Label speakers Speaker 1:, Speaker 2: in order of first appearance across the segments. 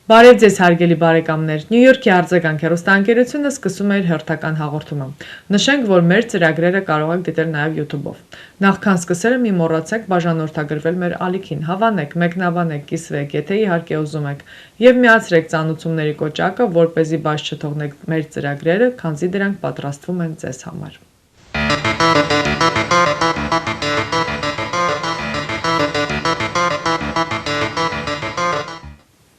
Speaker 1: Բարև ձեզ հարգելի բարեկամներ, Նյու Յորքի արձագանք հեռուստաընկերությունը սկսում է իր հերթական հաղորդումը։ Նշենք, որ մեր ծրագրերը կարող եք դիտել նաև YouTube-ով։ Նախքան սկսելը մի մոռացեք բաժանորդագրվել մեր ալիքին, հավանեք, մեկնաբանեք, կիսվեք, եթե իհարկե ուզում եք, եւ միացրեք ծանուցումների կոճակը, որպեսզի բաց չթողնեք մեր ծրագրերը, քանզի դրանք պատրաստվում են ձեզ համար։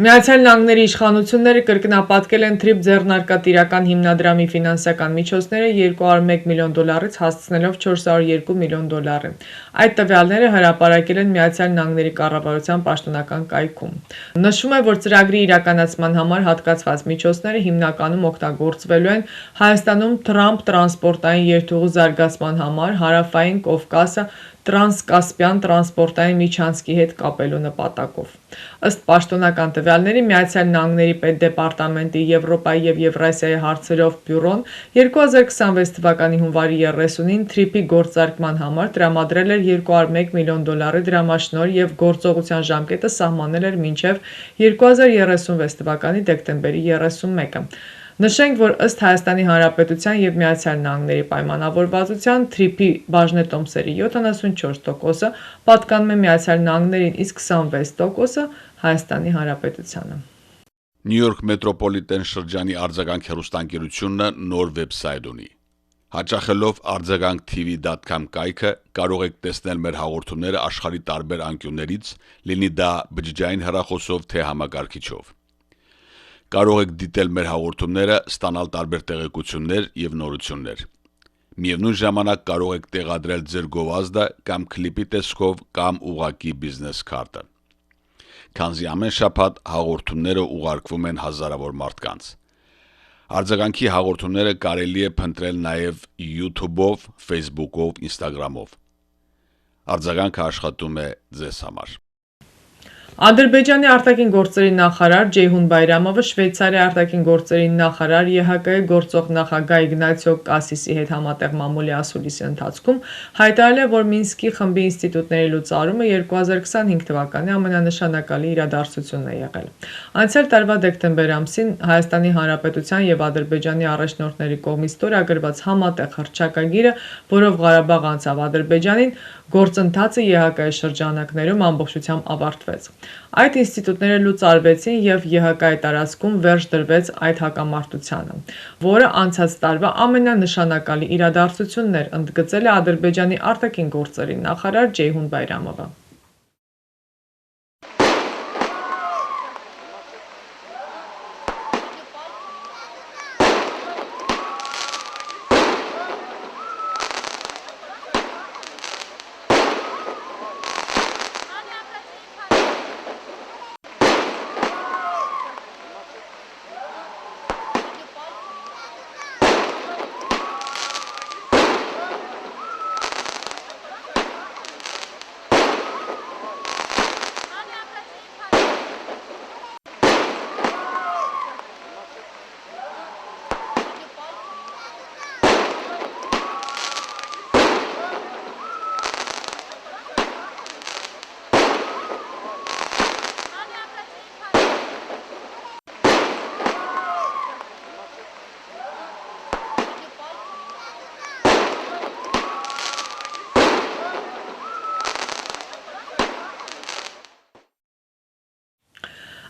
Speaker 1: Միացյալ Նահանգների իշխանությունները կրկնապատկել են թրիփ ձեռնարկատիրական հիմնադրամի ֆինանսական միջոցները $201 միլիոն հասցնելով $402 միլիոն։ Այդ տվյալները հրապարակել են Միացյալ Նահանգների կառավարության պաշտոնական կայքում։ Նշվում է, որ ծրագրի իրականացման համար հատկացված միջոցները հիմնականում օգտագործվելու են Հայաստանում Թրամփ տրանսպորտային երթուղու զարգացման համար Հարավային Կովկասը տրանսկասպյան տրանսպորտային միջանցքի հետ կապելու նպատակով։ Ըստ պաշտոնական տվյալների Միացյալ Նահանգների պետդեպարտամենտի Եվրոպայի եւ Եվրասիայի հարցերով բյուրոն 2026 թվականի հունվարի 30-ին թրիփի գործարկման համար տրամադրել էր $201 միլիոն դրամաշնորհ եւ գործողության ժամկետը սահմանել էր մինչեւ 2036 թվականի դեկտեմբերի 31-ը։ Նշենք, որ ըստ Հայաստանի Հանրապետության եւ Միացյալ Նահանգների պայմանավորվածության թրիփի բաժնետոմսերի 74%-ը պատկանում է Միացյալ Նահանգներին, իսկ 26%-ը Հայաստանի Հանրապետությանը։
Speaker 2: Նյու Յորք մետրոպոլիտեն շրջանի արձագանք հեռուստաընկերությունը նոր վեբսայթ ունի։ Հաճախելով արձագանk.tv.com կայքը կարող եք տեսնել մեր հաղորդումները աշխարհի տարբեր անկյուններից, լինի դա բջջային հեռախոսով թե համակարգիչով։ Կարող եք դիտել մեր հաղորդումները, ստանալ տարբեր տեղեկություններ եւ նորություններ։ Միևնույն ժամանակ կարող եք տեղադրել ձեր գովազդը կամ կլիպի տեսքով կամ ուղղակի բիզնես քարտը։ Քանզի ամեն շաբաթ հաղորդումները ուղարկվում են հազարավոր մարդկանց։ Արձագանքի հաղորդումները կարելի է փնտրել նաև YouTube-ով, Facebook-ով, Instagram-ով։ Արձագանքը աշխատում է ձեզ համար։
Speaker 1: Ադրբեջանի արտաքին գործերի նախարար Ջեյհուն Բայրամովը Շվեյցարիայի արտաքին գործերի նախարար ԵՀԿ-ի գործող նախագահ Իգնացիո Կասիսի հետ համատեղ մամուլի ասուլիսի ընթացքում հայտարարել է, որ Մինսկի խմբի ինստիտուտների լուծարումը 2025 թվականի ամենանշանակալի իրադարձությունն է եղել։ Անցյալ տարվա դեկտեմբեր ամսին Հայաստանի Հանրապետության եւ Ադրբեջանի առաջնորդների կողմից ստորագրված համատեղ հռչակագիրը, որով Ղարաբաղ անցավ Ադրբեջանին, գործընթացը ԵՀԿ-ի շրջանակներում ամբողջությամբ ավարտվեց։ Այդ ինստիտուտները լուծարվեցին եւ ԵՀԿ-ի տարածքում վերջ դրվեց այդ հակամարտությանը, որը անցած տարվա ամենանշանակալի իրադարձությունն էր, ընդգծել է Ադրբեջանի արտաքին գործերի նախարար Ջեյհուն Բայրամովը։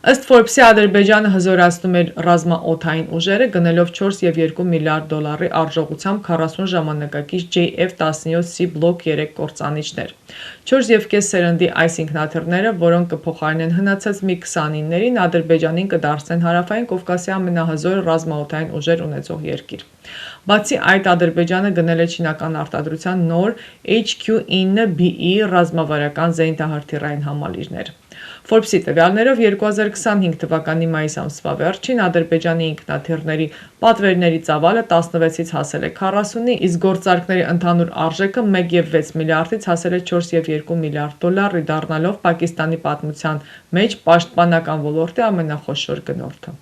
Speaker 1: Ըստ Forbes-ի Ադրբեջանը հզորացնում էր ռազմաօդային ուժերը, գնելով $4.2 միլիարդ արժողությամբ 40 ժամանակակից JF-17C Block 3 կործանիչներ։ 4.5 սերնդի այս ինքնաթիռները, որոնք կփոխարինեն հնացած MiG-29-ներին, Ադրբեջանին կդարձնեն Հարավային Կովկասի ամենահզոր ռազմաօդային ուժեր ունեցող երկիր։ Բացի այդ, Ադրբեջանը գնել է չինական արտադրության նոր HQ-9BE ռազմավարական զենիթահրթիռային համալիրներ։ Forbes-ի տվյալներով 2025 թվականի մայիս ամսվա վերջին Ադրբեջանի ինքնաթիռների պատվերների ծավալը 16-ից հասել է 40-ի, իսկ գործարքների ընդհանուր արժեքը 1.6 միլիարդից հասել է 4.2 միլիարդ $, դառնալով Պակիստանի պատմության մեջ պաշտպանական ոլորտի ամենախոշոր գնորդը։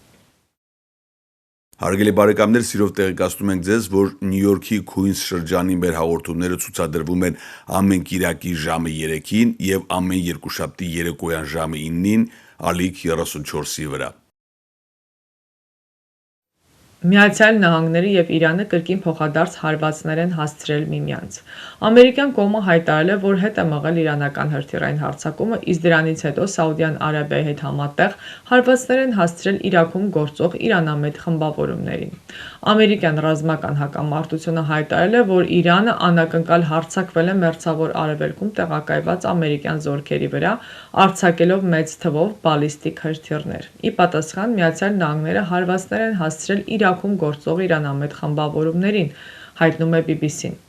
Speaker 2: Հարգելի բարեկամներ, սիրով տեղեկացնում ենք ձեզ, որ Նյու Յորքի Քուինս շրջանի մեր հաղորդումները ցուցադրվում են ամեն կիրակի ժամը 3-ին եւ ամեն երկուշաբթի երեկոյան ժամը 9-ին ալիք 34-ի վրա։
Speaker 1: Միացյալ Նահանգները եւ Իրանը կրկին փոխադարձ հարվածներ են հասցրել միմյանց։ Ամերիկյան կողմը հայտարարել է, որ հետ է մղել իրանական հրթիռային հարձակումը, իսկ դրանից հետո Սաուդյան Արաբիայի հետ համատեղ հարվածներ են հասցրել Իրաքում գործող իրանամետ խմբավորումներին։ Ամերիկյան ռազմական հակամարտությունը հայտարարել է, որ Իրանը անակնկալ հարձակվել է Մերձավոր Արևելքում տեղակայված ամերիկյան զորքերի վրա, արձակելով մեծ թվով բալիստիկ հրթիռներ։ Ի պատասխան Միացյալ Նահանգները հարվածներ են հասցրել Իրաքում գործող իրանամետ խմբավորումներին, հայտնում է BBC-ն։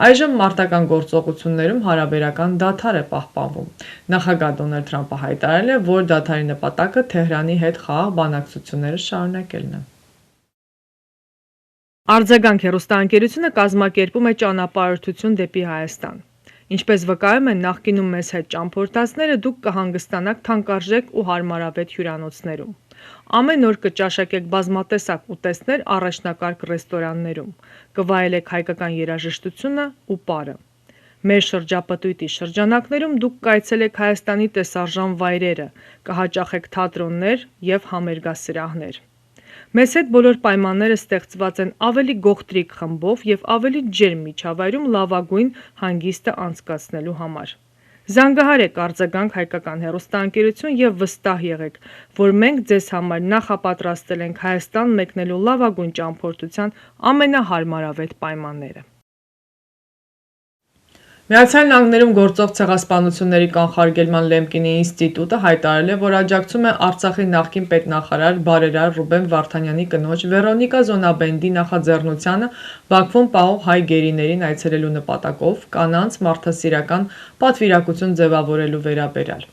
Speaker 1: Այժմ մարտական գործողություններում հարաբերական դադար է պահպանվում։ Նախագահ Դոնալդ Թրամփը հայտարարել է, որ դադարի նպատակը Թեհրանի հետ խաղաղ բանակցությունները շարունակելն է։ Արձագանք հեռուստաընկերությունը կազմակերպում է ճանապարհորդություն դեպի Հայաստան։ Ինչպես վկայում են նախկինում մեզ հետ ճամփորդածները, դուք կհանգստանաք թանկարժեք ու հարմարավետ հյուրանոցներում։ Ամեն օր կճաշակեք բազմատեսակ ուտեստներ առաջնակարգ ռեստորաններում, կվայելեք հայկական երաժշտությունը ու պարը։ Մեր շրջապտույտի շրջանակներում դուք կայցելեք Հայաստանի տեսարժան վայրերը, կհաճախեք թատրոններ և համերգասրահներ։ Մեզ հետ բոլոր պայմանները ստեղծված են ավելի գողտրիկ խմբով և ավելի ջերմ միջավայրում լավագույն հանգիստը անցկացնելու համար։ Զանգահարեք արձագանք հայկական հեռուստաընկերություն և վստահ եղեք, որ մենք ձեզ համար նախապատրաստել ենք Հայաստան մեկնելու լավագույն ճամփորդության ամենահարմարավետ պայմանները։ Միացյալ Նահանգներում գործող ցեղասպանությունների կանխարգելման Լեմկինի ինստիտուտը հայտարարել է, որ աջակցում է Արցախի նախկին պետնախարար բարերար Ռուբեն Վարդանյանի կնոջ Վերոնիկա Զոնաբենդի նախաձեռնությանը Բաքվում պահող հայ գերիներին այցելելու նպատակով կանանց մարդասիրական պատվիրակություն ձևավորելու վերաբերյալ։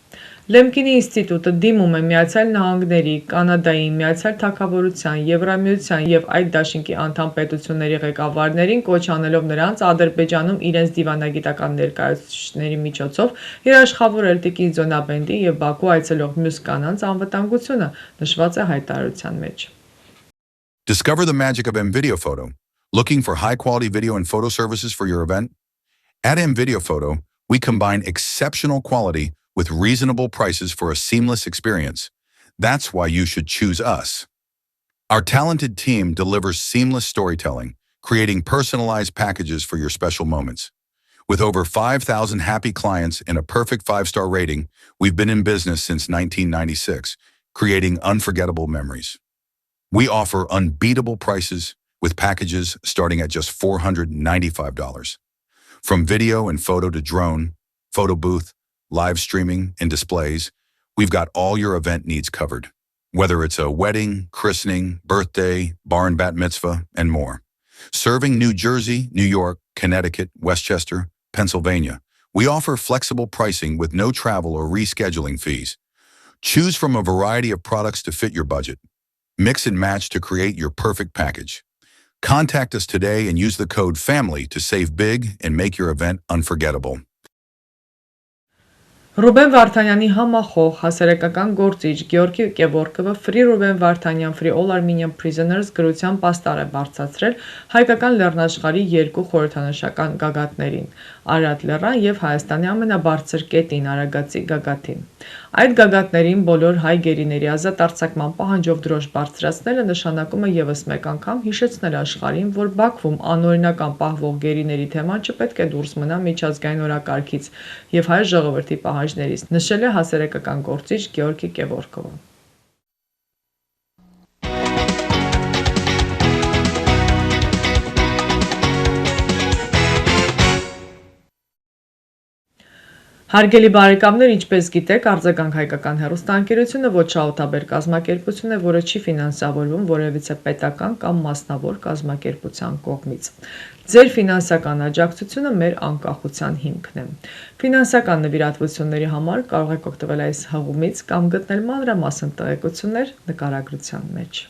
Speaker 1: Լեմկինի ինստիտուտը դիմում է Միացյալ Նահանգների, Կանադայի, Միացյալ Թագավորության, Եվրամիության և այդ դաշինքի անդամ պետությունների ղեկավարներին կոչ անելով նրանց Ադրբեջանում իրենց դիվանագիտական ներկայացուցիչների միջոցով երաշխավորել տիկին Զոնաբենդի և Բաքու այցելող մյուս կանանց անվտանգությունը, նշված է հայտարարության մեջ։
Speaker 3: Discover the magic of M-Video Photo. Looking for high-quality video and photo services for your event? At M-Video Photo, we combine exceptional quality with reasonable prices for a seamless experience. That's why you should choose us. Our talented team delivers seamless storytelling, creating personalized packages for your special moments. With over 5,000 happy clients and a perfect 5-star rating, we've been in business since 1996, creating unforgettable memories. We offer unbeatable prices with packages starting at just $495. From video and photo to drone, photo booth, live streaming, and displays, we've got all your event needs covered. Whether it's a wedding, christening, birthday, bar and bat mitzvah, and more. Serving New Jersey, New York, Connecticut, Westchester, Pennsylvania, we offer flexible pricing with no travel or rescheduling fees. Choose from a variety of products to fit your budget. Mix and match to create your perfect package. Contact us today and use the code FAMILY to save big and make your event unforgettable.
Speaker 1: Ռուբեն Վարդանյանի համախոհ հասարակական գործիչ Գեորգի Կևորկովը Free Ruben Vartanyan Free All Armenian Prisoners գրության պաստառ է բարձրացրել հայկական լեռնաշխարհի երկու խորհրդանշական գագաթներին՝ Արարատ լեռան և Հայաստանի ամենաբարձր կետին Արագածի գագաթին։ Այդ գագաթներին բոլոր հայ գերիների ազատ արձակման պահանջով դրոշ բարձրացնելը նշանակում է ևս մեկ անգամ հիշեցնել աշխարհին, որ Բաքվում անօրինական պահվող գերիների թեման չպետք է դուրս մնա միջազգային օրակարգից և հայ ժողովրդի պահանջներից, նշել է հասարակական գործիչ Գեորգի Կևորկովը։ Հարգելի բարեկամներ, ինչպես գիտեք, Արձագանք հայկական հեռուստաընկերությունը ոչ շահութաբեր կազմակերպություն է, որը չի ֆինանսավորվում որևիցե պետական կամ մասնավոր կազմակերպության կողմից։ Ձեր ֆինանսական աջակցությունը մեր անկախության հիմքն է։ Ֆինանսական նվիրատվությունների համար կարող եք օգտվել այս հղումից կամ գտնել մանրամասն տեղեկություններ նկարագրության մեջ։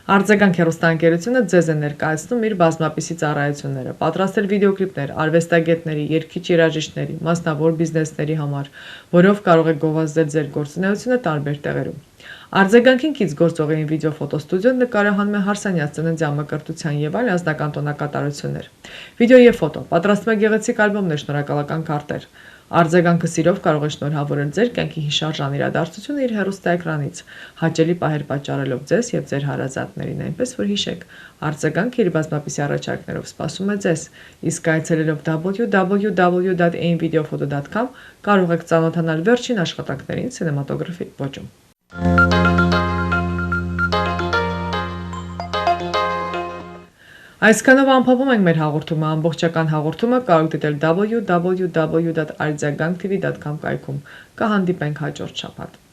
Speaker 1: Արձագանք հեռուստաընկերությունը ձեզ է ներկայացնում իր բազմապիսի ծառայությունները, պատրաստել վիդեոկլիպներ արվեստագետների, երգիչ երաժիշտների, մասնավոր բիզնեսների համար, որով կարող եք գովազդել ձեր գործունեությունը տարբեր տեղերում։ Արձագանքին կից գործողային վիդեո ֆոտոստուդիոն նկարահանում է հարսանյաց ծննդյան մկրտության եւ այլ անձնական տոնակատարություններ։ Վիդեո եւ ֆոտո պատրաստում է գեղեցիկ ալբոմներ, շնորհակալական քարտեր։ Արձագանքը սիրով կարող է շնորհավորել ձեր կյանքի հիշարժան իրադարձությունը իր հեռուստաէկրանից, հաճելի պահեր պատճառելով ձեզ եւ ձեր հարազատներին, այնպես որ հիշեք, արձագանքը իր բազմապիսի առաջարկներով սպասում է ձեզ, իսկ այցելելով www.ainvideophoto.com կարող եք ծանոթանալ վերջին աշխատանքներին սինեմատոգրաֆի ոճում։ Այսքանով ամփոփում ենք մեր հաղորդումը, ամբողջական հաղորդումը կարող դիտել www.arzaganktv.com կայքում։ Կհանդիպենք հաջորդ շաբաթ։